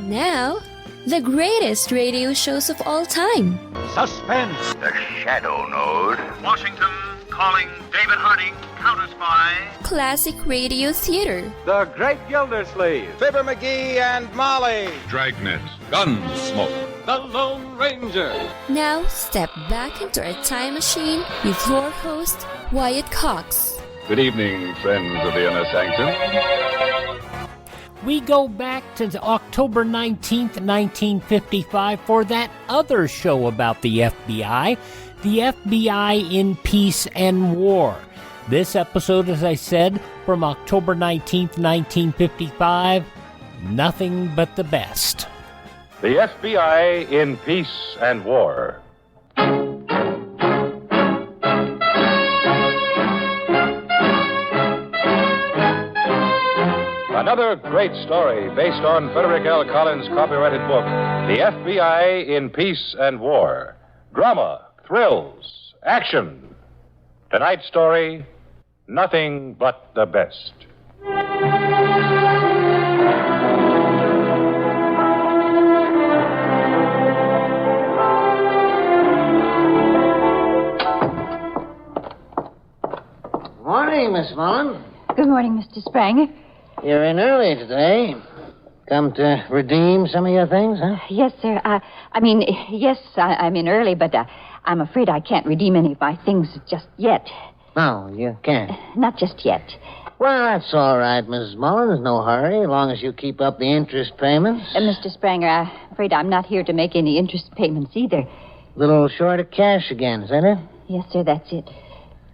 Now, the greatest radio shows of all time. Suspense. The Shadow Node. Washington calling David Harding, counter spy. Classic radio theater. The Great Gildersleeve. Fibber McGee and Molly. Dragnet. Gunsmoke. The Lone Ranger. Now, step back into our time machine with your host, Wyatt Cox. Good evening, friends of the Inner Sanctum. We go back to October 19th, 1955 for that other show about the FBI in Peace and War. This episode, as I said, from October 19th, 1955, nothing but the best. The FBI in Peace and War. Another great story based on Frederick L. Collins' copyrighted book, The FBI in Peace and War. Drama, thrills, action. Tonight's story, nothing but the best. Morning, Miss Mullen. Good morning, Mr. Spranger. You're in early today. Come to redeem some of your things, huh? Yes, sir. I'm in early, but I'm afraid I can't redeem any of my things just yet. No, you can't. Not just yet. Well, that's all right, Mrs. Mullen. There's no hurry, as long as you keep up the interest payments. Mr. Spranger, I'm afraid I'm not here to make any interest payments either. Little short of cash again, is that it? Yes, sir, that's it.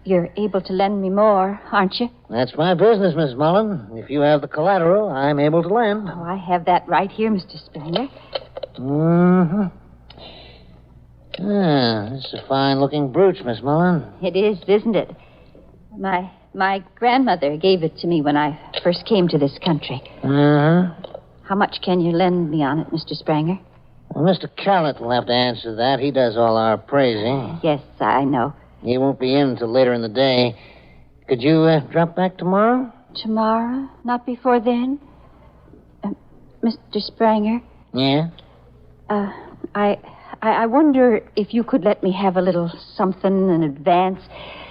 You're able to lend me more, aren't you? That's my business, Miss Mullen. If you have the collateral, I'm able to lend. Oh, I have that right here, Mr. Spranger. Mm-hmm. Ah, this is a fine-looking brooch, Miss Mullen. It is, isn't it? My grandmother gave it to me when I first came to this country. Uh-huh. How much can you lend me on it, Mr. Spranger? Well, Mr. Callett will have to answer that. He does all our appraising. Yes, I know. He won't be in until later in the day. Could you drop back tomorrow? Tomorrow? Not before then? Mr. Spranger? Yeah? I wonder if you could let me have a little something in advance.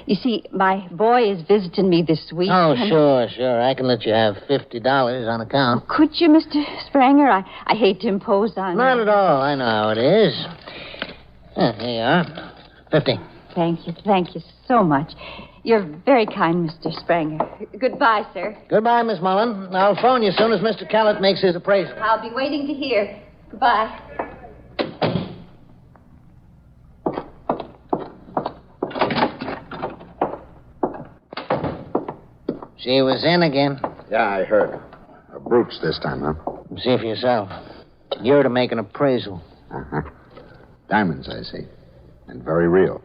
You see, my boy is visiting me this week. Oh, sure. I can let you have $50 on account. Oh, could you, Mr. Spranger? I hate to impose on Not you. at all. I know how it is. Here you are. 50. Thank you so much. You're very kind, Mr. Spranger. Goodbye, sir. Goodbye, Miss Mullen. I'll phone you as soon as Mr. Callett makes his appraisal. I'll be waiting to hear. Goodbye. She was in again. Yeah, I heard. A brooch this time, huh? See for yourself. You're to make an appraisal. Uh-huh. Diamonds, I see. And very real.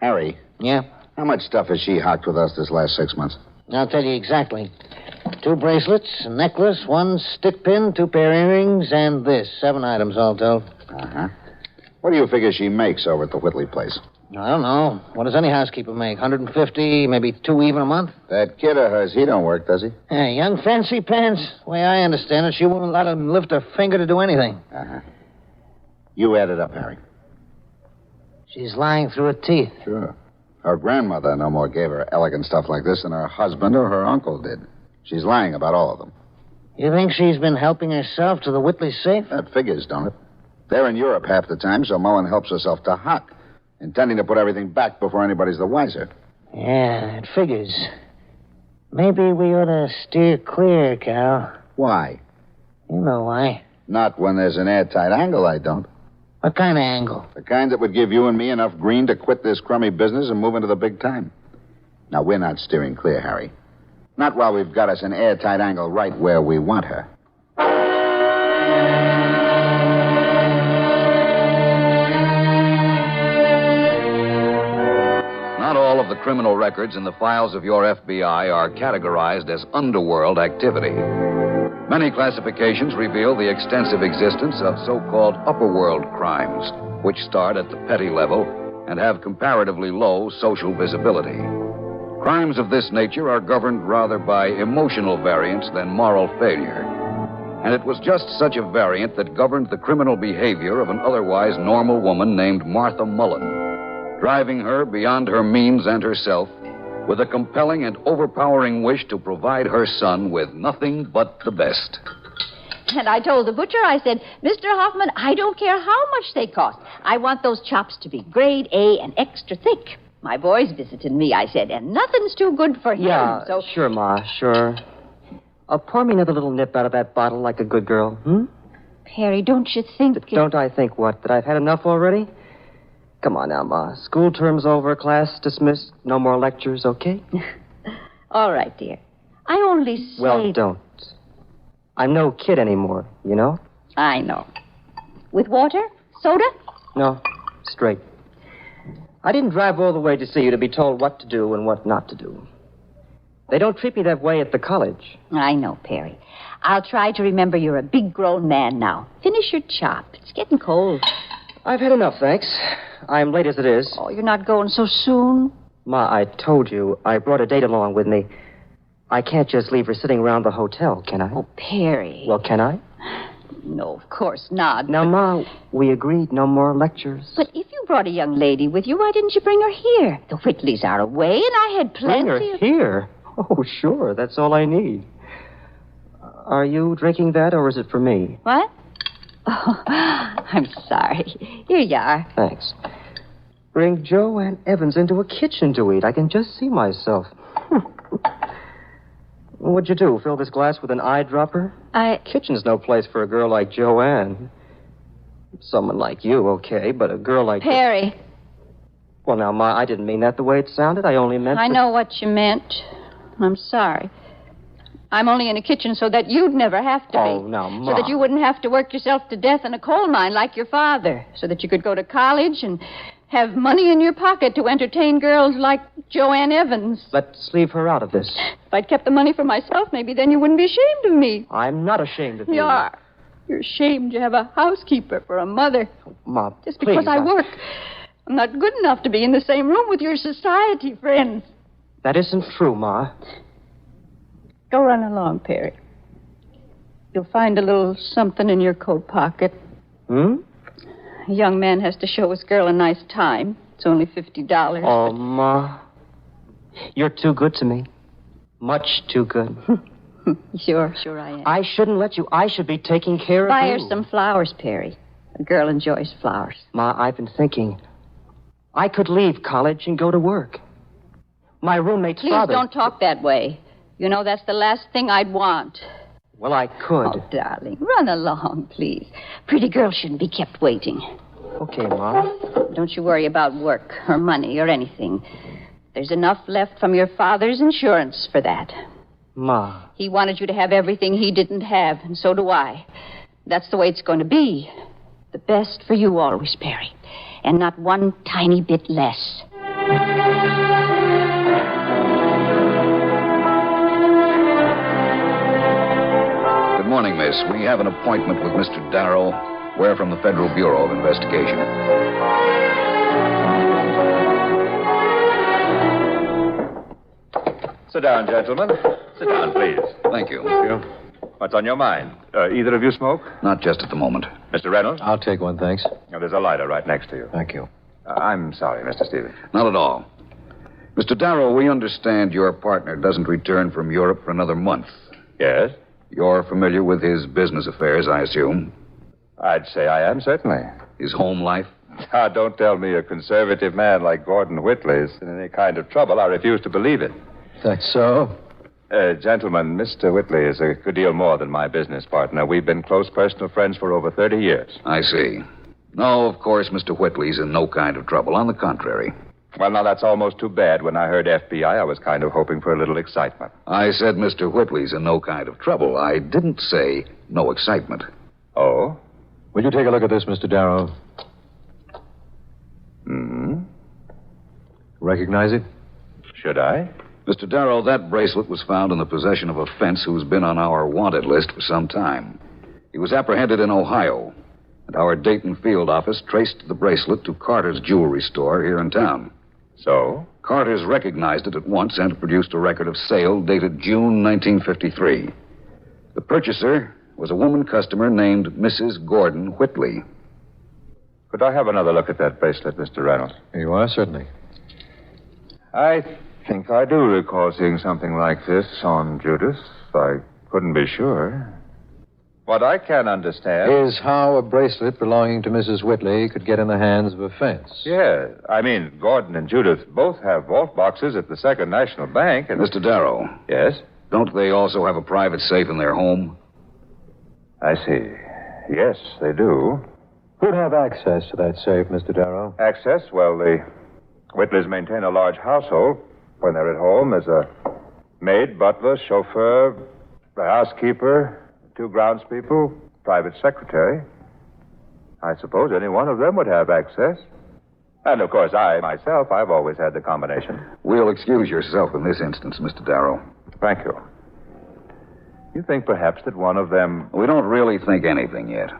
Harry. Yeah? How much stuff has she hocked with us this last 6 months? I'll tell you exactly. 2 bracelets, a necklace, 1 stick pin, 2 pair of earrings, and this. 7 items all told. Uh-huh. What do you figure she makes over at the Whitley place? I don't know. What does any housekeeper make? 150, maybe 2 even a month? That kid of hers, he don't work, does he? Hey, young fancy pants. The way I understand it, she won't let him lift her finger to do anything. Uh-huh. You add it up, Harry. She's lying through her teeth. Sure. Her grandmother no more gave her elegant stuff like this than her husband or her uncle did. She's lying about all of them. You think she's been helping herself to the Whitley safe? That figures, don't it? They're in Europe half the time, so Mullen helps herself to Huck, intending to put everything back before anybody's the wiser. Yeah, it figures. Maybe we ought to steer clear, Cal. Why? You know why. Not when there's an airtight angle, I don't. What kind of angle? The kind that would give you and me enough green to quit this crummy business and move into the big time. Now, we're not steering clear, Harry. Not while we've got us an airtight angle right where we want her. Not all of the criminal records in the files of your FBI are categorized as underworld activity. Many classifications reveal the extensive existence of so-called upper-world crimes, which start at the petty level and have comparatively low social visibility. Crimes of this nature are governed rather by emotional variance than moral failure. And it was just such a variant that governed the criminal behavior of an otherwise normal woman named Martha Mullen, driving her beyond her means and herself with a compelling and overpowering wish to provide her son with nothing but the best. And I told the butcher, I said, Mr. Hoffman, I don't care how much they cost. I want those chops to be grade A and extra thick. My boy's visiting me, I said, and nothing's too good for him. Yeah, so... sure, Ma, sure. Pour me another little nip out of that bottle like a good girl, Perry, don't you think... Don't I think what? That I've had enough already? Come on now, Ma. School term's over, class dismissed, no more lectures, okay? All right, dear. I only say... Well, don't. I'm no kid anymore, you know? I know. With water? Soda? No, straight. I didn't drive all the way to see you to be told what to do and what not to do. They don't treat me that way at the college. I know, Perry. I'll try to remember you're a big grown man now. Finish your chop. It's getting cold. I've had enough, thanks. I'm late as it is. Oh, you're not going so soon? Ma, I told you, I brought a date along with me. I can't just leave her sitting around the hotel, can I? Oh, Perry. Well, can I? No, of course not. Now, Ma, we agreed no more lectures. But if you brought a young lady with you, why didn't you bring her here? The Whitleys are away, and I had plenty Bring her here? Oh, sure, that's all I need. Are you drinking that, or is it for me? What? Oh, I'm sorry. Here you are. Thanks. Bring Joanne Evans into a kitchen to eat. I can just see myself. What'd you do, fill this glass with an eyedropper? Kitchen's no place for a girl like Joanne. Someone like you, okay, but a girl like... Perry. Well, now, Ma, I didn't mean that the way it sounded. I only meant... I know what you meant. I'm sorry. I'm only in a kitchen so that you'd never have to be. Oh, now, Ma. So that you wouldn't have to work yourself to death in a coal mine like your father. So that you could go to college and have money in your pocket to entertain girls like Joanne Evans. Let's leave her out of this. If I'd kept the money for myself, maybe then you wouldn't be ashamed of me. I'm not ashamed of you. You are. You're ashamed you have a housekeeper for a mother. Ma, just because please, I work. I'm not good enough to be in the same room with your society friends. That isn't true, Ma. Go run along, Perry. You'll find a little something in your coat pocket. A young man has to show his girl a nice time. It's only $50. Oh, Ma. You're too good to me. Much too good. Sure I am. I shouldn't let you. I should be taking care of you. Buy her some flowers, Perry. A girl enjoys flowers. Ma, I've been thinking. I could leave college and go to work. My roommate's father... Please don't talk that way. You know, that's the last thing I'd want. Well, I could. Oh, darling, run along, please. Pretty girls shouldn't be kept waiting. Okay, Ma. Don't you worry about work or money or anything. There's enough left from your father's insurance for that. Ma. He wanted you to have everything he didn't have, and so do I. That's the way it's going to be. The best for you always, Perry. And not one tiny bit less. Good morning, miss. We have an appointment with Mr. Darrow. We're from the Federal Bureau of Investigation. Sit down, gentlemen. Sit down, please. Thank you. What's on your mind? Either of you smoke? Not just at the moment. Mr. Reynolds? I'll take one, thanks. Now, there's a lighter right next to you. Thank you. I'm sorry, Mr. Stevens. Not at all. Mr. Darrow, we understand your partner doesn't return from Europe for another month. Yes? You're familiar with his business affairs, I assume. I'd say I am, certainly. His home life? Now, don't tell me a conservative man like Gordon Whitley is in any kind of trouble. I refuse to believe it. That's so? Gentlemen, Mr. Whitley is a good deal more than my business partner. We've been close personal friends for over 30 years. I see. No, of course, Mr. Whitley's in no kind of trouble. On the contrary. Well, now, that's almost too bad. When I heard FBI, I was kind of hoping for a little excitement. I said Mr. Whitley's in no kind of trouble. I didn't say no excitement. Oh? Will you take a look at this, Mr. Darrow? Recognize it? Should I? Mr. Darrow, that bracelet was found in the possession of a fence who's been on our wanted list for some time. He was apprehended in Ohio, and our Dayton field office traced the bracelet to Carter's jewelry store here in town. So? Carter's recognized it at once and produced a record of sale dated June 1953. The purchaser was a woman customer named Mrs. Gordon Whitley. Could I have another look at that bracelet, Mr. Reynolds? Here you are, certainly. I think I do recall seeing something like this on Judith. I couldn't be sure. What I can understand Is how a bracelet belonging to Mrs. Whitley could get in the hands of a fence. Yeah, I mean, Gordon and Judith both have vault boxes at the Second National Bank. And Mr. Darrow. Yes? Don't they also have a private safe in their home? I see. Yes, they do. Who'd have access to that safe, Mr. Darrow? Access? Well, the Whitleys maintain a large household. When they're at home, there's a maid, butler, chauffeur, a housekeeper, 2 groundspeople, private secretary. I suppose any one of them would have access. And, of course, I've always had the combination. We'll excuse yourself in this instance, Mr. Darrow. Thank you. You think perhaps that one of them... We don't really think anything yet.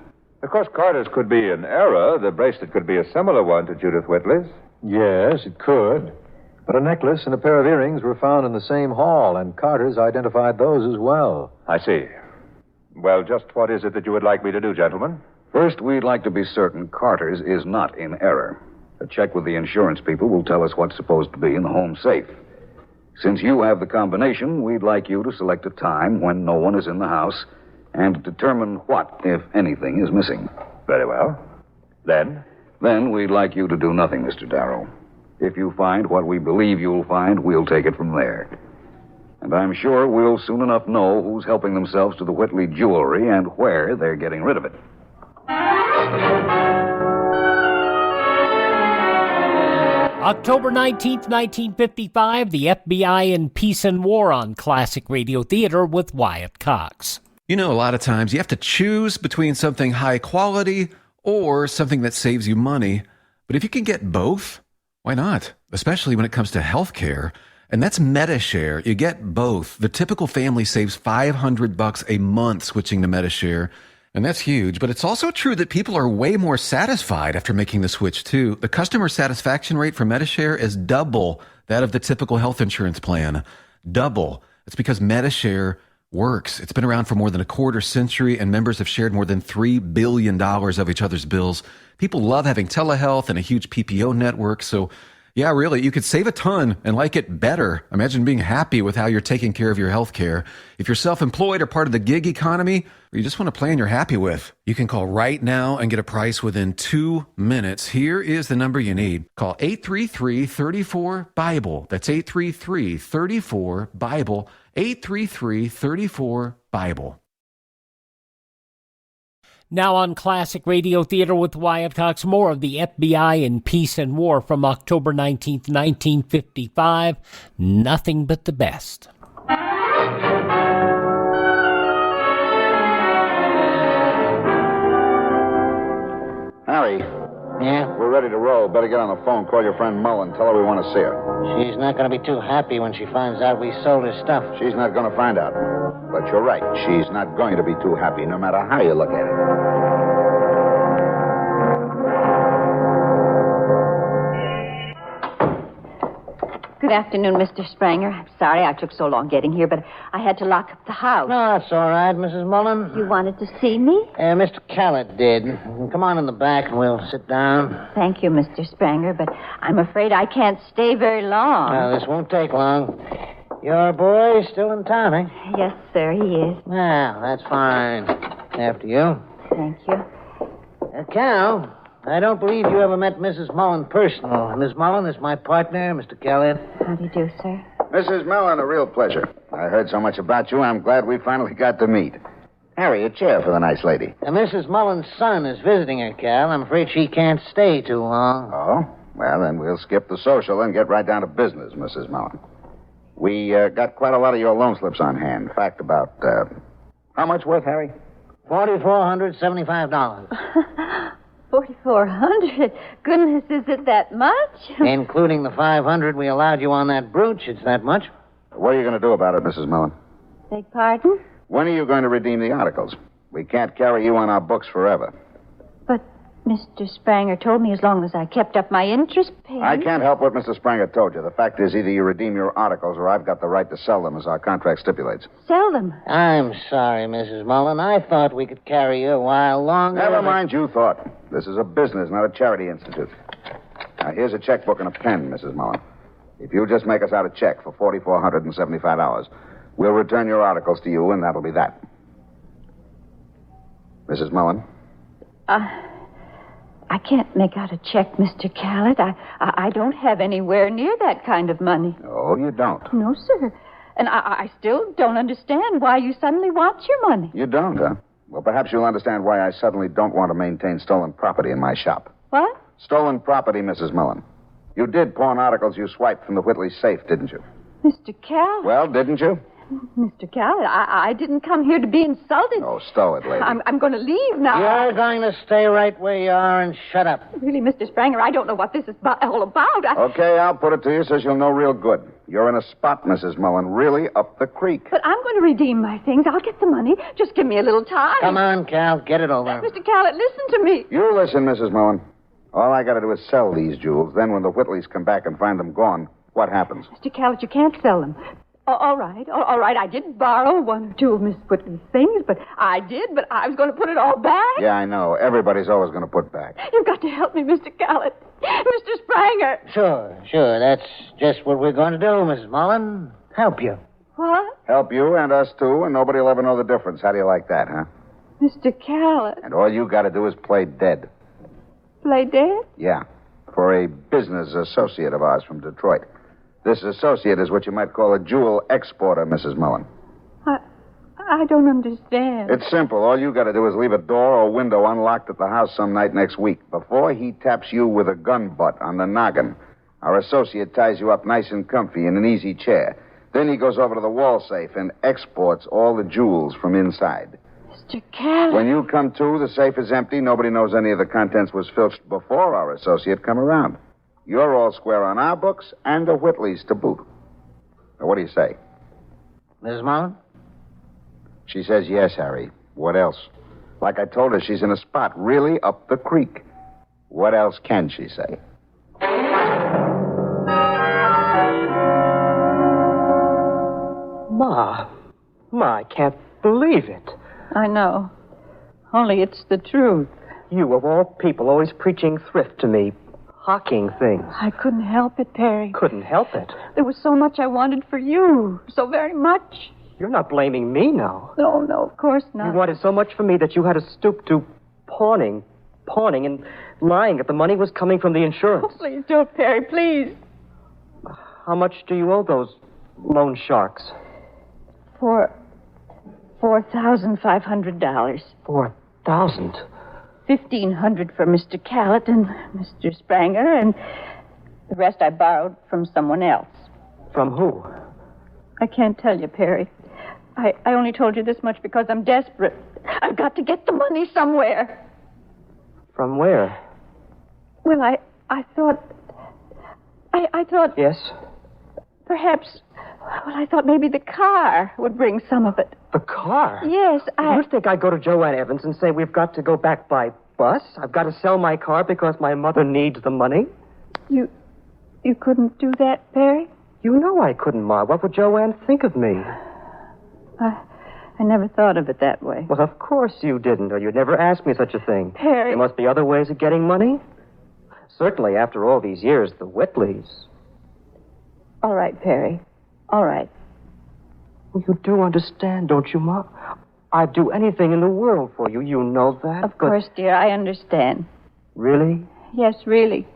Of course, Carter's could be an error. The bracelet could be a similar one to Judith Whitley's. Yes, it could. But a necklace and a pair of earrings were found in the same hall, and Carter's identified those as well. I see. Well, just what is it that you would like me to do, gentlemen? First, we'd like to be certain Carter's is not in error. A check with the insurance people will tell us what's supposed to be in the home safe. Since you have the combination, we'd like you to select a time when no one is in the house and determine what, if anything, is missing. Very well. Then? Then we'd like you to do nothing, Mr. Darrow. If you find what we believe you'll find, we'll take it from there. And I'm sure we'll soon enough know who's helping themselves to the Whitley jewelry and where they're getting rid of it. October 19th, 1955, the FBI in Peace and War on Classic Radio Theater with Wyatt Cox. You know, a lot of times you have to choose between something high quality or something that saves you money. But if you can get both, why not? Especially when it comes to health care. And that's MediShare. You get both. The typical family saves $500 a month switching to MediShare. And that's huge. But it's also true that people are way more satisfied after making the switch, too. The customer satisfaction rate for MediShare is double that of the typical health insurance plan. Double. It's because MediShare works. It's been around for more than a quarter century, and members have shared more than $3 billion of each other's bills. People love having telehealth and a huge PPO network, so yeah, really, you could save a ton and like it better. Imagine being happy with how you're taking care of your health care. If you're self-employed or part of the gig economy, or you just want a plan you're happy with, you can call right now and get a price within 2 minutes. Here is the number you need. Call 833-34-BIBLE. That's 833-34-BIBLE. 833-34-BIBLE. Now on Classic Radio Theater with Wyatt Cox, more of the FBI in Peace and War from October 19th, 1955. Nothing but the best. Harry. Yeah? We're ready to roll. Better get on the phone. Call your friend Mullen. Tell her we want to see her. She's not going to be too happy when she finds out we sold her stuff. She's not going to find out. But you're right. She's not going to be too happy, no matter how you look at it. Good afternoon, Mr. Spranger. I'm sorry I took so long getting here, but I had to lock up the house. No, that's all right, Mrs. Mullen. You wanted to see me? Mr. Callett did. Come on in the back and we'll sit down. Thank you, Mr. Spranger, but I'm afraid I can't stay very long. No, this won't take long. Your boy's still in town, eh? Yes, sir, he is. Well, that's fine. After you. Thank you. Cal, I don't believe you ever met Mrs. Mullen personal. Miss Mullen is my partner, Mr. Callett. How do you do, sir? Mrs. Mullen, a real pleasure. I heard so much about you, I'm glad we finally got to meet. Harry, a chair for the nice lady. Mrs. Mullen's son is visiting her, Cal. I'm afraid she can't stay too long. Oh? Well, then we'll skip the social and get right down to business, Mrs. Mullen. We got quite a lot of your loan slips on hand. In fact, about, how much worth, Harry? $4,475. $4,400? Goodness, is it that much? Including the $500 we allowed you on that brooch, it's that much. What are you going to do about it, Mrs. Mullen? Beg pardon? When are you going to redeem the articles? We can't carry you on our books forever. But, Mr. Spranger told me as long as I kept up my interest payment. I can't help what Mr. Spranger told you. The fact is, either you redeem your articles or I've got the right to sell them as our contract stipulates. Sell them? I'm sorry, Mrs. Mullen. I thought we could carry you a while longer. Never mind you thought. This is a business, not a charity institute. Now, here's a checkbook and a pen, Mrs. Mullen. If you'll just make us out a check for $4,475, we'll return your articles to you, and that'll be that. Mrs. Mullen? I can't make out a check, Mr. Callett. I don't have anywhere near that kind of money. Oh, you don't? No, sir. And I still don't understand why you suddenly want your money. You don't, huh? Well, perhaps you'll understand why I suddenly don't want to maintain stolen property in my shop. What? Stolen property, Mrs. Mullen. You did pawn articles you swiped from the Whitley safe, didn't you? Mr. Callett? Well, didn't you? Mr. Callett, I didn't come here to be insulted. Oh, stow it, lady. I'm going to leave now. You're going to stay right where you are and shut up. Really, Mr. Spranger, I don't know what this is all about. Okay, I'll put it to you so you'll know real good. You're in a spot, Mrs. Mullen, really up the creek. But I'm going to redeem my things. I'll get the money. Just give me a little time. Come on, Cal. Get it over. Mr. Callett, listen to me. You listen, Mrs. Mullen. All I got to do is sell these jewels. Then when the Whitleys come back and find them gone, what happens? Mr. Callett, you can't sell them. All right. I did borrow one or two of Miss Whitley's things, but I was going to put it all back. Yeah, I know. Everybody's always going to put back. You've got to help me, Mr. Callett. Mr. Spranger. Sure. That's just what we're going to do, Mrs. Mullen. Help you. What? Help you and us, too, and nobody will ever know the difference. How do you like that, huh? Mr. Callett. And all you got to do is play dead. Play dead? Yeah, for a business associate of ours from Detroit. This associate is what you might call a jewel exporter, Mrs. Mullen. I don't understand. It's simple. All you got to do is leave a door or window unlocked at the house some night next week. Before he taps you with a gun butt on the noggin, our associate ties you up nice and comfy in an easy chair. Then he goes over to the wall safe and exports all the jewels from inside. Mr. Callett. When you come to, the safe is empty. Nobody knows any of the contents was filched before our associate come around. You're all square on our books and the Whitleys to boot. Now, what do you say? Mrs. Mullen? She says yes, Harry. What else? Like I told her, she's in a spot really up the creek. What else can she say? Ma, I can't believe it. I know. Only it's the truth. You, of all people, always preaching thrift to me. Hawking things. I couldn't help it, Perry. Couldn't help it. There was so much I wanted for you. So very much. You're not blaming me now. No, of course not. You wanted so much from me that you had to stoop to pawning and lying that the money was coming from the insurance. Oh, please don't, Perry, please. How much do you owe those loan sharks? $4,500. 4,000? $1,500 for Mr. Callett and Mr. Spranger, and the rest I borrowed from someone else. From who? I can't tell you, Perry. I only told you this much because I'm desperate. I've got to get the money somewhere. From where? Well, I thought... Yes? Perhaps... Well, I thought maybe the car would bring some of it. The car? Yes, You think I'd go to Joanne Evans and say we've got to go back by bus? I've got to sell my car because my mother needs the money? You couldn't do that, Perry? You know I couldn't, Ma. What would Joanne think of me? I never thought of it that way. Well, of course you didn't, or you'd never ask me such a thing. Perry... There must be other ways of getting money. Certainly, after all these years, the Whitleys. All right, Perry. All right. Well, you do understand, don't you, Ma? I'd do anything in the world for you. You know that. Of course, dear. I understand. Really? Yes, really.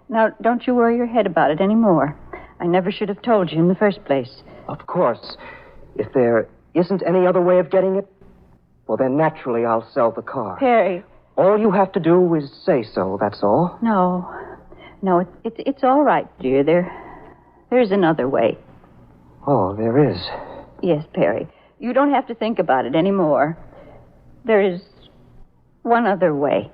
Now, don't you worry your head about it anymore. I never should have told you in the first place. Of course. If there isn't any other way of getting it, well, then naturally I'll sell the car. Perry. All you have to do is say so, that's all. No, it's all right, dear. There's another way. Oh, there is? Yes, Perry. You don't have to think about it anymore. There is one other way.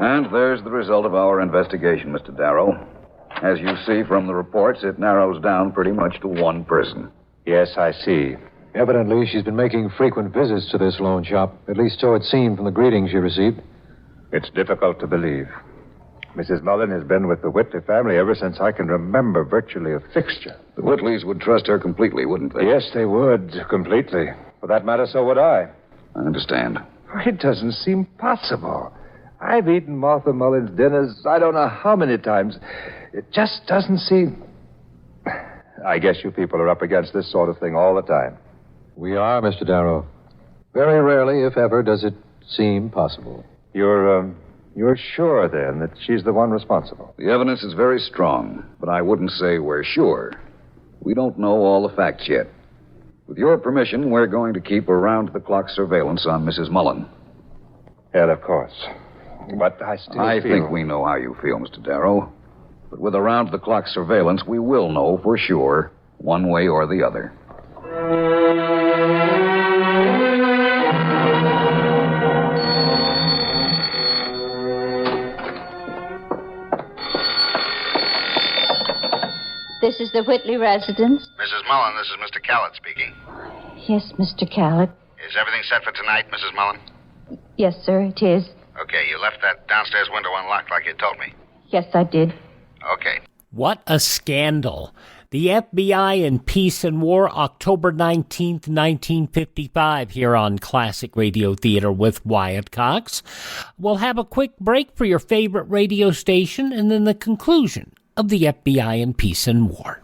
And there's the result of our investigation, Mr. Darrow. As you see from the reports, it narrows down pretty much to one person. Yes, I see. Evidently, she's been making frequent visits to this loan shop, at least so it seemed from the greetings she received. It's difficult to believe. Mrs. Mullen has been with the Whitley family ever since I can remember, virtually a fixture. The Whitleys would trust her completely, wouldn't they? Yes, they would, completely. For that matter, so would I. I understand. It doesn't seem possible. I've eaten Martha Mullen's dinners I don't know how many times. It just doesn't seem... I guess you people are up against this sort of thing all the time. We are, Mr. Darrow. Very rarely, if ever, does it seem possible. You're sure, then, that she's the one responsible? The evidence is very strong, but I wouldn't say we're sure. We don't know all the facts yet. With your permission, we're going to keep around-the-clock surveillance on Mrs. Mullen. Well, of course. But I think we know how you feel, Mr. Darrow. But with around-the-clock surveillance, we will know for sure, one way or the other. This is the Whitley residence. Mrs. Mullen, this is Mr. Callett speaking. Yes, Mr. Callett. Is everything set for tonight, Mrs. Mullen? Yes, sir, it is. Okay, you left that downstairs window unlocked like you told me. Yes, I did. Okay. What a scandal. The FBI in Peace and War, October 19th, 1955, here on Classic Radio Theater with Wyatt Cox. We'll have a quick break for your favorite radio station and then the conclusion of the FBI in Peace and War.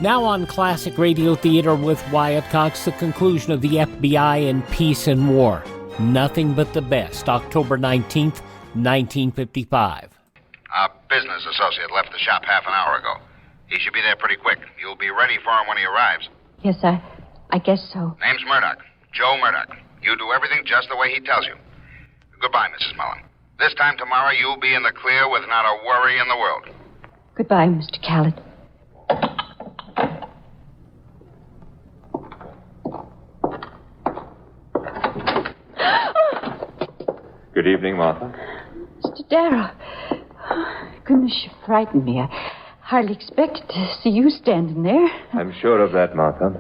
Now on Classic Radio Theater with Wyatt Cox, the conclusion of the FBI in Peace and War. Nothing but the best, October 19th, 1955. Our business associate left the shop half an hour ago. He should be there pretty quick. You'll be ready for him when he arrives. Yes, I guess so. Name's Murdoch. Joe Murdoch. You do everything just the way he tells you. Goodbye, Mrs. Mullen. This time tomorrow, you'll be in the clear with not a worry in the world. Goodbye, Mr. Callett. Good evening, Martha. Mr. Darrow. Oh, goodness, you frightened me. I hardly expected to see you standing there. I'm sure of that, Martha.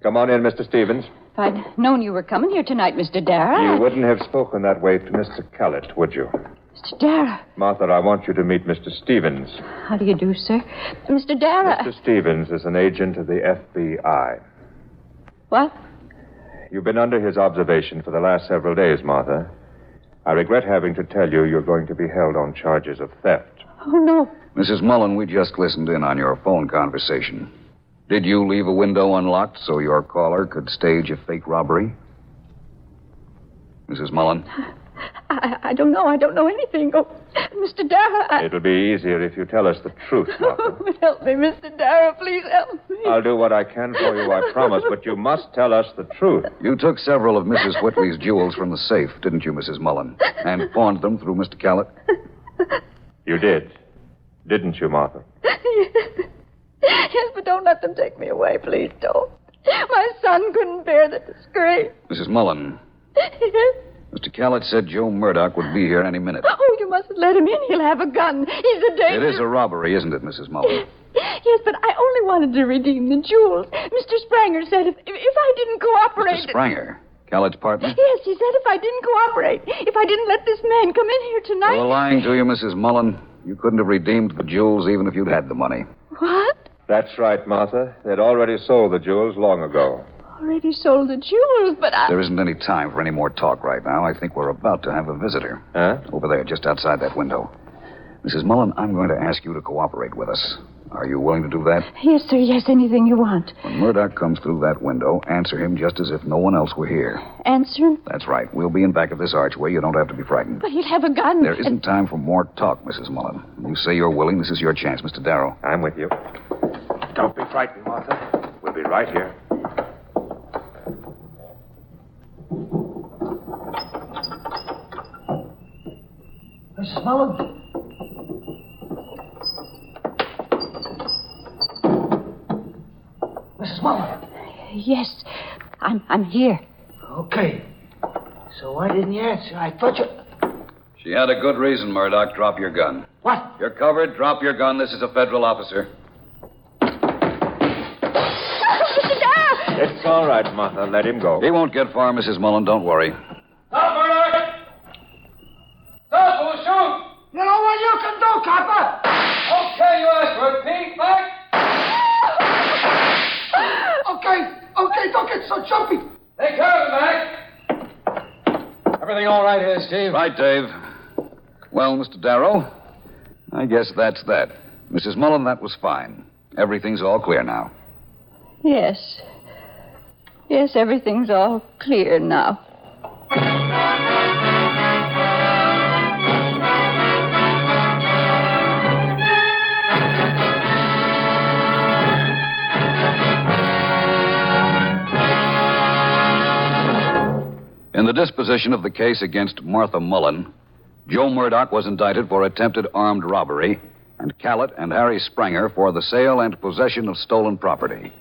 Come on in, Mr. Stevens. If I'd known you were coming here tonight, Mr. Darrow... You wouldn't have spoken that way to Mr. Callett, would you? Mr. Darrow... Martha, I want you to meet Mr. Stevens. How do you do, sir? Mr. Darrow... Mr. Stevens is an agent of the FBI. What? You've been under his observation for the last several days, Martha. I regret having to tell you you're going to be held on charges of theft. Oh, no. Mrs. Mullen, we just listened in on your phone conversation. Did you leave a window unlocked so your caller could stage a fake robbery? Mrs. Mullen? I don't know. I don't know anything. Oh, Mr. Darrow, It'll be easier if you tell us the truth, Martha. Help me, Mr. Darrow. Please help me. I'll do what I can for you, I promise, but you must tell us the truth. You took several of Mrs. Whitley's jewels from the safe, didn't you, Mrs. Mullen? And pawned them through Mr. Callett? You did, didn't you, Martha? Yes, but don't let them take me away. Please don't. My son couldn't bear the disgrace. Mrs. Mullen. Yes? Mr. Callett said Joe Murdoch would be here any minute. Oh, you mustn't let him in. He'll have a gun. He's a danger. It is a robbery, isn't it, Mrs. Mullen? Yes, but I only wanted to redeem the jewels. Mr. Spranger said if I didn't cooperate... Mr. Spranger, Callett's partner? Yes, he said if I didn't cooperate, if I didn't let this man come in here tonight... They were lying to you, Mrs. Mullen. You couldn't have redeemed the jewels even if you'd had the money. What? That's right, Martha. They'd already sold the jewels long ago. Already sold the jewels, but I... There isn't any time for any more talk right now. I think we're about to have a visitor. Huh? Over there, just outside that window. Mrs. Mullen, I'm going to ask you to cooperate with us. Are you willing to do that? Yes, sir. Yes, anything you want. When Murdoch comes through that window, answer him just as if no one else were here. Answer him? That's right. We'll be in back of this archway. You don't have to be frightened. But he'll have a gun. There isn't time for more talk, Mrs. Mullen. You say you're willing. This is your chance, Mr. Darrow. I'm with you. Don't be frightened, Martha. We'll be right here. Mrs. Mullen? Mrs. Mullen? Yes, I'm here. Okay. So why didn't you answer? I thought you... She had a good reason, Murdoch. Drop your gun. What? You're covered. Drop your gun. This is a federal officer. It's all right, Martha. Let him go. He won't get far, Mrs. Mullen. Don't worry. Stop, Murdoch! Stop, or shoot! You know what you can do, copper? Okay, you asked for it, Pete. Back! Okay, don't get so jumpy. Take care of him, Mac. Everything all right here, Steve? Right, Dave. Well, Mr. Darrow, I guess that's that. Mrs. Mullen, that was fine. Everything's all clear now. Yes. Yes, everything's all clear now. In the disposition of the case against Martha Mullen, Joe Murdoch was indicted for attempted armed robbery, and Callett and Harry Spranger for the sale and possession of stolen property.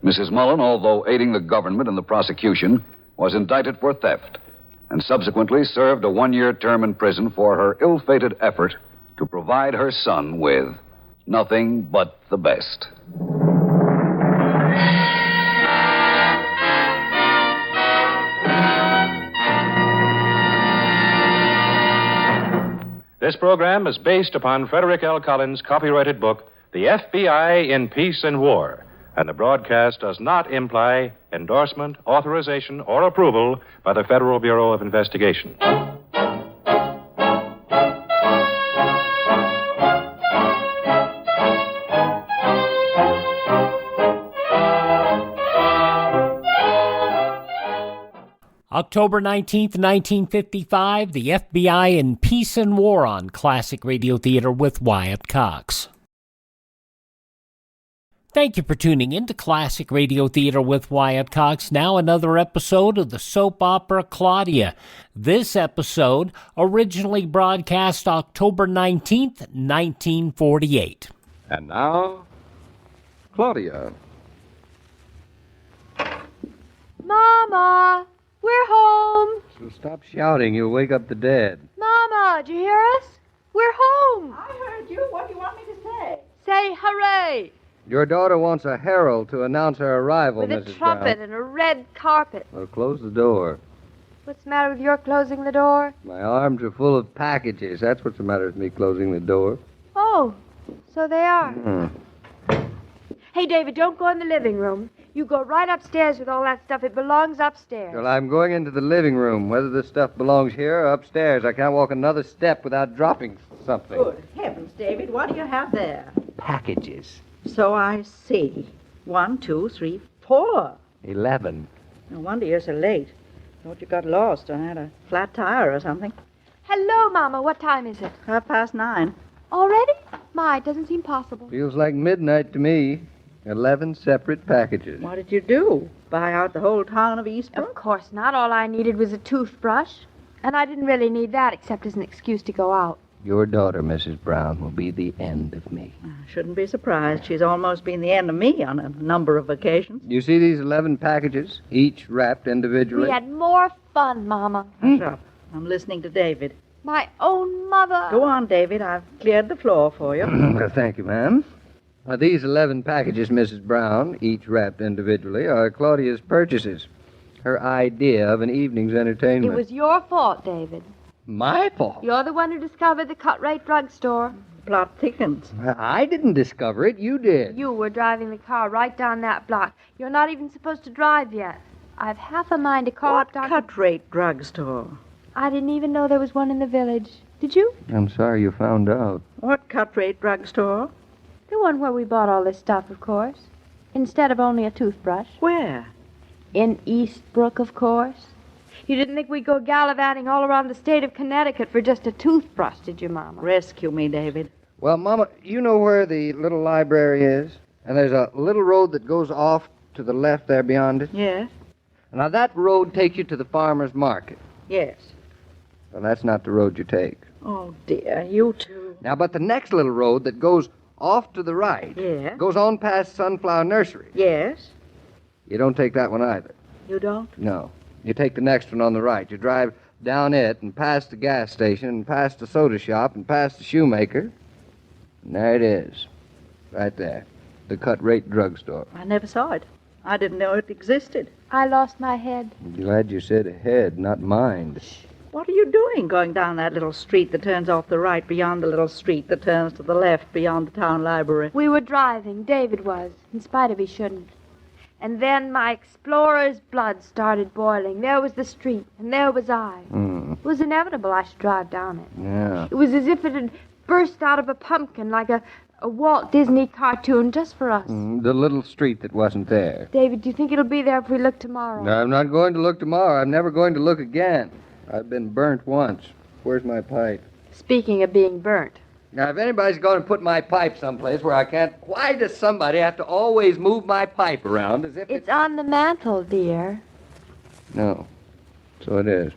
Mrs. Mullen, although aiding the government in the prosecution, was indicted for theft and subsequently served a 1-year term in prison for her ill-fated effort to provide her son with nothing but the best. This program is based upon Frederick L. Collins' copyrighted book, The FBI in Peace and War, and the broadcast does not imply endorsement, authorization, or approval by the Federal Bureau of Investigation. October 19th, 1955, the FBI in Peace and War on Classic Radio Theater with Wyatt Cox. Thank you for tuning in to Classic Radio Theater with Wyatt Cox. Now another episode of the soap opera Claudia. This episode originally broadcast October 19th, 1948. And now, Claudia. Mama, we're home. So stop shouting. You'll wake up the dead. Mama, did you hear us? We're home. I heard you. What do you want me to say? Say hooray. Your daughter wants a herald to announce her arrival, With Mrs. a trumpet Brown. and a red carpet. Well, close the door. What's the matter with your closing the door? My arms are full of packages. That's what's the matter with me closing the door. Oh, so they are. Hmm. Hey, David, don't go in the living room. You go right upstairs with all that stuff. It belongs upstairs. Well, I'm going into the living room. Whether this stuff belongs here or upstairs, I can't walk another step without dropping something. Good heavens, David, what do you have there? Packages. So I see. 1, 2, 3, 4. 11. No wonder you're so late. Thought you got lost or had a flat tire or something. Hello, Mama. What time is it? 9:30. Already? My, it doesn't seem possible. Feels like midnight to me. 11 separate packages. What did you do? Buy out the whole town of Eastbrook? Of course not. All I needed was a toothbrush. And I didn't really need that except as an excuse to go out. Your daughter, Mrs. Brown, will be the end of me. I shouldn't be surprised. She's almost been the end of me on a number of occasions. You see these 11 packages, each wrapped individually? We had more fun, Mama. Hush up. I'm listening to David. My own mother. Go on, David. I've cleared the floor for you. Well, thank you, ma'am. These 11 packages, Mrs. Brown, each wrapped individually, are Claudia's purchases. Her idea of an evening's entertainment. It was your fault, David. My fault? You're the one who discovered the cut-rate drugstore. Plot thickens. I didn't discover it. You did. You were driving the car right down that block. You're not even supposed to drive yet. I've half a mind to call What up Dr. cut-rate drugstore? I didn't even know there was one in the village. Did you? I'm sorry you found out. What cut-rate drugstore? The one where we bought all this stuff, of course. Instead of only a toothbrush. Where? In Eastbrook, of course. You didn't think we'd go gallivanting all around the state of Connecticut for just a toothbrush, did you, Mama? Rescue me, David. Well, Mama, you know where the little library is? And there's a little road that goes off to the left there beyond it? Yes. Now, that road takes you to the farmer's market. Yes. Well, that's not the road you take. Oh, dear, you two. Now, but the next little road that goes off to the right Yeah? goes on past Sunflower Nursery. Yes. You don't take that one either. You don't? No. You take the next one on the right. You drive down it and past the gas station and past the soda shop and past the shoemaker. And there it is. Right there. The cut-rate drugstore. I never saw it. I didn't know it existed. I lost my head. I'm glad you said head, not mind. What are you doing going down that little street that turns off the right beyond the little street that turns to the left beyond the town library? We were driving. David was, in spite of he shouldn't. And then my explorer's blood started boiling. There was the street, and there was I. It was inevitable I should drive down it. Yeah. It was as if it had burst out of a pumpkin, like a Walt Disney cartoon just for us. The little street that wasn't there. David, do you think it'll be there if we look tomorrow? No, I'm not going to look tomorrow. I'm never going to look again. I've been burnt once. Where's my pipe? Speaking of being burnt. Now, if anybody's going to put my pipe someplace where I can't, why does somebody have to always move my pipe around as if It's on the mantel, dear. No. So it is.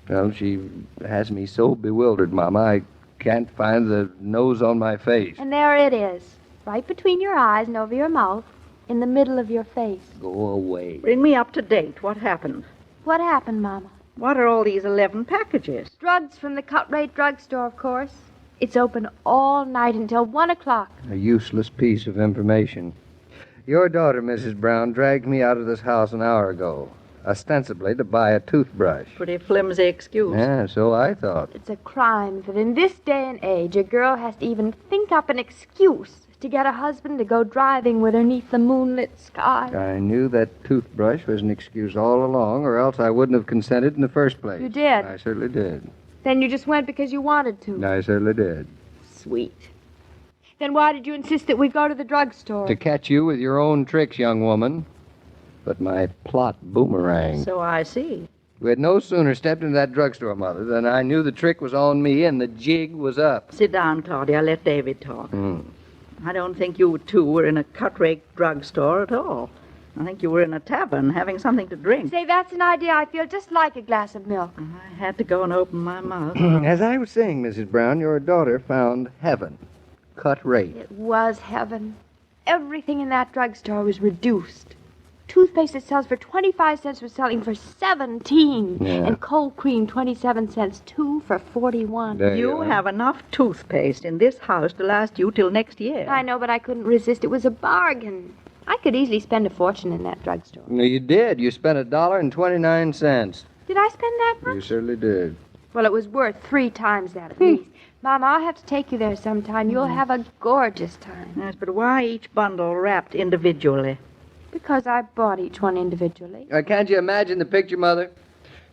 Well, she has me so bewildered, Mama, I can't find the nose on my face. And there it is, right between your eyes and over your mouth, in the middle of your face. Go away. Bring me up to date. What happened? What happened, Mama? What are all these 11 packages? Drugs from the cut-rate drugstore, of course. It's open all night until 1 o'clock. A useless piece of information. Your daughter, Mrs. Brown, dragged me out of this house an hour ago, ostensibly to buy a toothbrush. Pretty flimsy excuse. Yeah, so I thought. It's a crime that in this day and age a girl has to even think up an excuse to get a husband to go driving with her neath the moonlit sky. I knew that toothbrush was an excuse all along, or else I wouldn't have consented in the first place. You did? I certainly did. Then you just went because you wanted to. I certainly did. Sweet. Then why did you insist that we go to the drugstore? To catch you with your own tricks, young woman. But my plot boomeranged. So I see. We had no sooner stepped into that drugstore, Mother, than I knew the trick was on me and the jig was up. Sit down, Claudia. Let David talk. I don't think you two were in a cut-rate drugstore at all. I think you were in a tavern having something to drink. Say, that's an idea. I feel just like a glass of milk. I had to go and open my mouth. As I was saying, Mrs. Brown, your daughter found heaven. Cut rate. It was heaven. Everything in that drugstore was reduced. Toothpaste that sells for 25 cents was selling for 17. Yeah. And cold cream, 27 cents, 2 for 41. You have enough toothpaste in this house to last you till next year. I know, but I couldn't resist. It was a bargain. I could easily spend a fortune in that drugstore. No, you did. You spent $1.29. Did I spend that much? You certainly did. Well, it was worth 3 times that at least. Mama, I'll have to take you there sometime. You'll have a gorgeous time. Yes, but why each bundle wrapped individually? Because I bought each one individually. Can't you imagine the picture, Mother?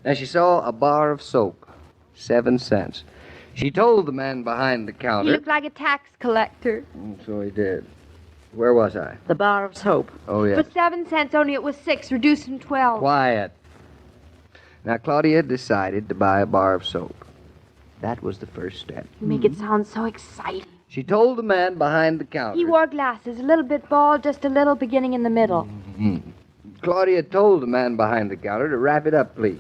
Now, she saw a bar of soap, 7 cents. She told the man behind the counter. He looked like a tax collector. So he did. Where was I? The bar of soap. Oh, yes. For 7 cents, only it was 6, reduced from 12. Quiet. Now, Claudia decided to buy a bar of soap. That was the first step. You make it sound so exciting. She told the man behind the counter. He wore glasses, a little bit bald, just a little, beginning in the middle. Claudia told the man behind the counter to wrap it up, please.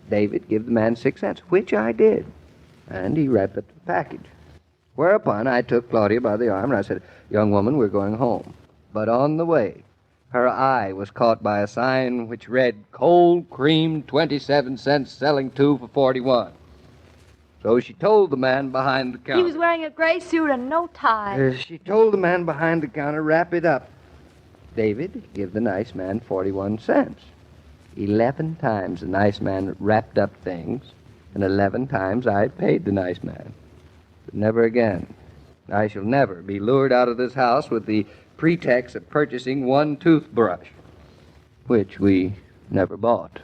David, give the man 6 cents, which I did. And he wrapped up the package. Whereupon I took Claudia by the arm and I said, "Young woman, we're going home." But on the way, her eye was caught by a sign which read, "Cold cream, 27 cents, selling 2 for 41. So she told the man behind the counter. He was wearing a gray suit and no tie. She told the man behind the counter, "Wrap it up." David, give the nice man 41 cents. 11 times the nice man wrapped up things, and 11 times I paid the nice man. But never again. I shall never be lured out of this house with the pretext of purchasing 1 toothbrush, which we never bought.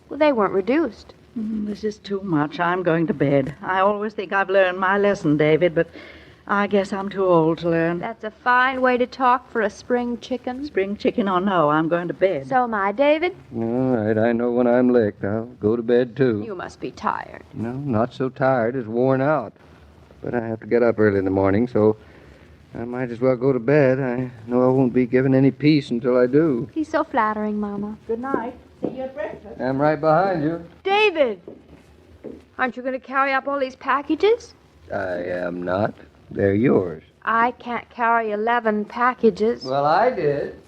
Well, they weren't reduced. This is too much. I'm going to bed. I always think I've learned my lesson, David, but I guess I'm too old to learn. That's a fine way to talk for a spring chicken. Spring chicken or no, I'm going to bed. So am I, David. All right, I know when I'm licked. I'll go to bed, too. You must be tired. No, not so tired as worn out. But I have to get up early in the morning, so I might as well go to bed. I know I won't be given any peace until I do. He's so flattering, Mama. Good night. See you at breakfast. I'm right behind you. David! Aren't you going to carry up all these packages? I am not. They're yours. I can't carry 11 packages. Well, I did.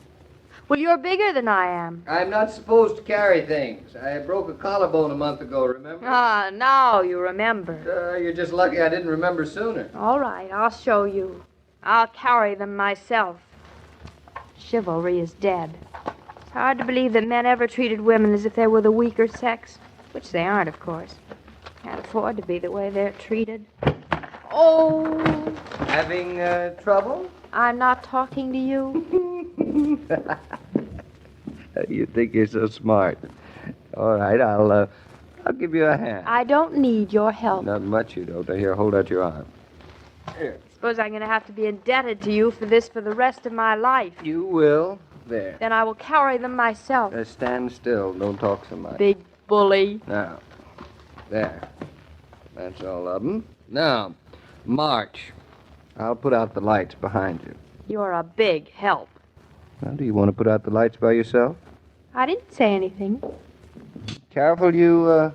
Well, you're bigger than I am. I'm not supposed to carry things. I broke a collarbone a month ago, remember? Ah, now you remember. You're just lucky I didn't remember sooner. All right, I'll show you. I'll carry them myself. Chivalry is dead. It's hard to believe that men ever treated women as if they were the weaker sex, which they aren't, of course. Can't afford to be the way they're treated. Oh! Having trouble? I'm not talking to you. You think you're so smart. All right, I'll give you a hand. I don't need your help. Not much you don't. Here, hold out your arm. Here. Suppose I'm going to have to be indebted to you for this for the rest of my life. You will. There. Then I will carry them myself. Stand still. Don't talk so much. Big bully. Now. There. That's all of them. Now, march. I'll put out the lights behind you. You're a big help. Now, do you want to put out the lights by yourself? I didn't say anything. Careful you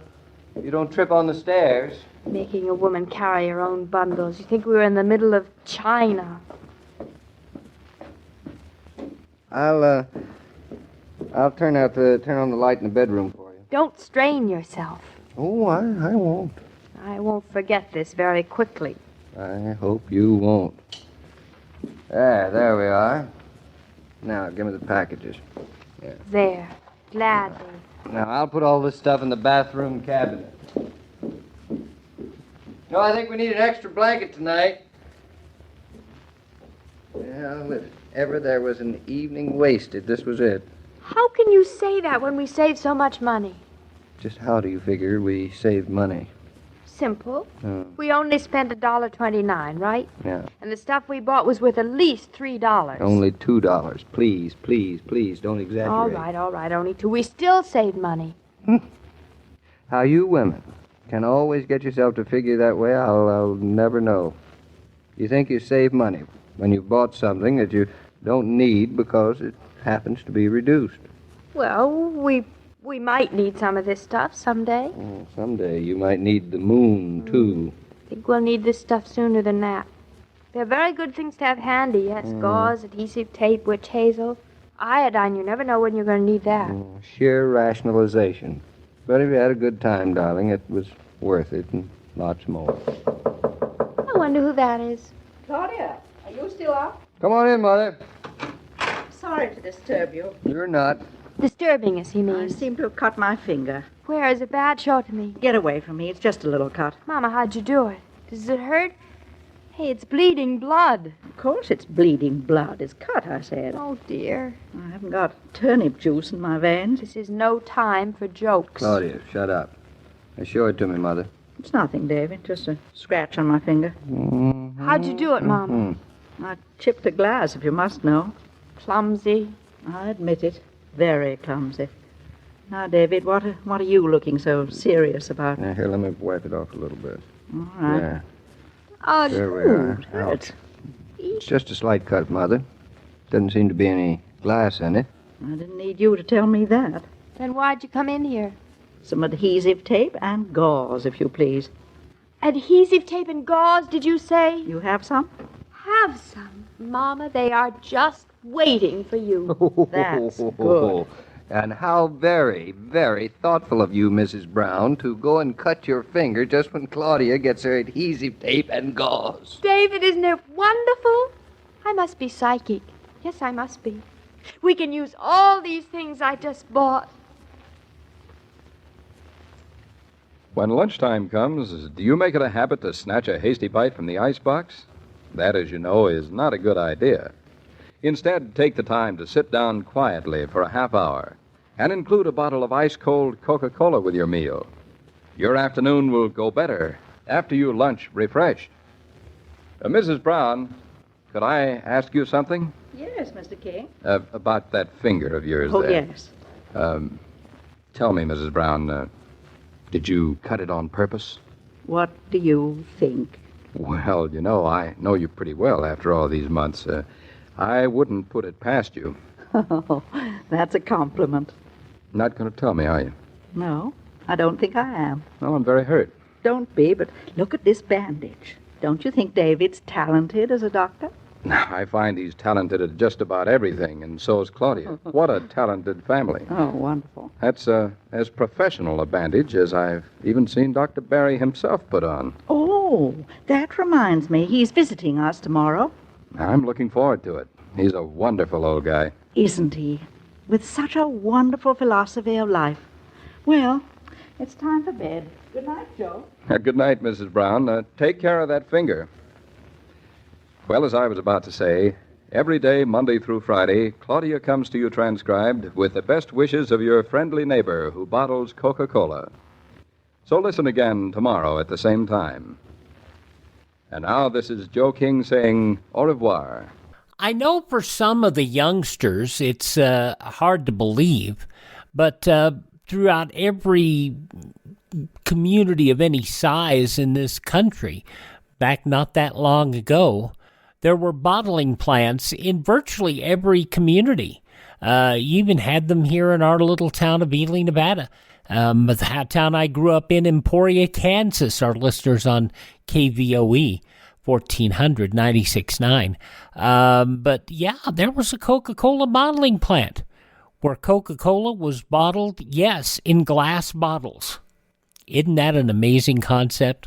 don't trip on the stairs. Making a woman carry her own bundles. You think we were in the middle of China. I'll turn on the light in the bedroom for you. Don't strain yourself. Oh, I won't. I won't forget this very quickly. I hope you won't. There we are. Now, give me the packages. Yeah. There. Gladly. Now, I'll put all this stuff in the bathroom cabinet. No, I think we need an extra blanket tonight. Well, if ever there was an evening wasted, this was it. How can you say that when we save so much money? Just how do you figure we saved money? Simple. We only spent $1.29, right? Yeah. And the stuff we bought was worth at least $3. Only $2. Please, please, please, don't exaggerate. All right, only $2. We still saved money. How you women can always get yourself to figure that way, I'll never know. You think you save money when you've bought something that you don't need because it happens to be reduced. Well, we might need some of this stuff someday. Oh, someday you might need the moon, too. I think we'll need this stuff sooner than that. They're very good things to have handy, yes. Gauze, adhesive tape, witch hazel. Iodine, you never know when you're going to need that. Sheer rationalization. But if you had a good time, darling, it was worth it, and lots more. I wonder who that is. Claudia, are you still up? Come on in, Mother. Sorry to disturb you. You're not. Disturbing us, he means. I seem to have cut my finger. Where? Is it bad? Show it to me. Get away from me. It's just a little cut. Mama, how'd you do it? Does it hurt? Hey, it's bleeding blood. Of course it's bleeding blood. It's cut, I said. Oh, dear. I haven't got turnip juice in my veins. This is no time for jokes. Claudia, shut up. Now show it to me, Mother. It's nothing, David. Just a scratch on my finger. How'd you do it, Mama? I chipped a glass, if you must know. Clumsy. I admit it. Very clumsy. Now, David, what are you looking so serious about? Now, here, let me wipe it off a little bit. All right. There. Oh, There we are. Out. It's just a slight cut, Mother. Doesn't seem to be any glass in it. I didn't need you to tell me that. Then why'd you come in here? Some adhesive tape and gauze, if you please. Adhesive tape and gauze, did you say? You have some? Have some. Mama, they are just waiting for you. That's good. And how very, very thoughtful of you, Mrs. Brown, to go and cut your finger just when Claudia gets her adhesive tape and gauze. David, isn't it wonderful? I must be psychic. Yes, I must be. We can use all these things I just bought. When lunchtime comes, do you make it a habit to snatch a hasty bite from the icebox? That, as you know, is not a good idea. Instead, take the time to sit down quietly for a half hour and include a bottle of ice-cold Coca-Cola with your meal. Your afternoon will go better after you lunch refreshed. Mrs. Brown, could I ask you something? Yes, Mr. King. About that finger of yours Oh, there. yes. Tell me, Mrs. Brown, did you cut it on purpose? What do you think? Well, you know, I know you pretty well after all these months. I wouldn't put it past you. Oh, that's a compliment. Not going to tell me, are you? No, I don't think I am. Well, I'm very hurt. Don't be, but look at this bandage. Don't you think David's talented as a doctor? I find he's talented at just about everything, and so is Claudia. What a talented family. Oh, wonderful. That's as professional a bandage as I've even seen Dr. Barry himself put on. Oh, that reminds me. He's visiting us tomorrow. I'm looking forward to it. He's a wonderful old guy. Isn't he? With such a wonderful philosophy of life. Well, it's time for bed. Good night, Joe. Good night, Mrs. Brown. Take care of that finger. Well, as I was about to say, every day, Monday through Friday, Claudia comes to you transcribed with the best wishes of your friendly neighbor who bottles Coca-Cola. So listen again tomorrow at the same time. And now this is Joe King saying au revoir. I know for some of the youngsters it's hard to believe, but throughout every community of any size in this country, back not that long ago, there were bottling plants in virtually every community. You even had them here in our little town of Ely, Nevada. The town I grew up in, Emporia, Kansas, our listeners on KVOE, 1400, 96.9. But yeah, there was a Coca-Cola bottling plant where Coca-Cola was bottled, yes, in glass bottles. Isn't that an amazing concept?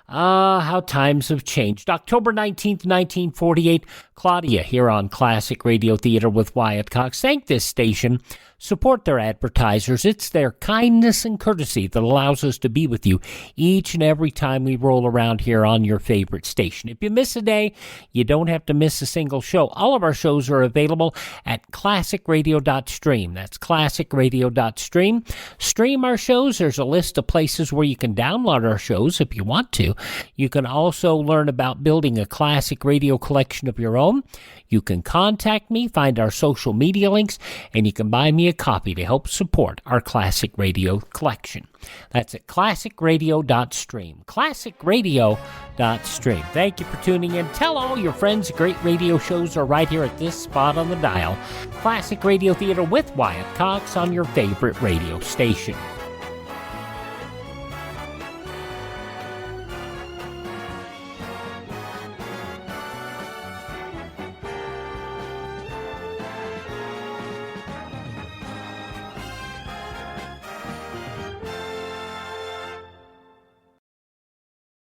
How times have changed. October 19th, 1948, Claudia here on Classic Radio Theater with Wyatt Cox. Thank this station. Support their advertisers. It's their kindness and courtesy that allows us to be with you each and every time we roll around here on your favorite station. If you miss a day, you don't have to miss a single show. All of our shows are available at classicradio.stream. That's classicradio.stream. Stream our shows. There's a list of places where you can download our shows if you want to. You can also learn about building a classic radio collection of your own. You can contact me, find our social media links, and you can buy me a copy to help support our classic radio collection. That's at classicradio.stream. Classicradio.stream. Thank you for tuning in. Tell all your friends great radio shows are right here at this spot on the dial. Classic Radio Theater with Wyatt Cox on your favorite radio station.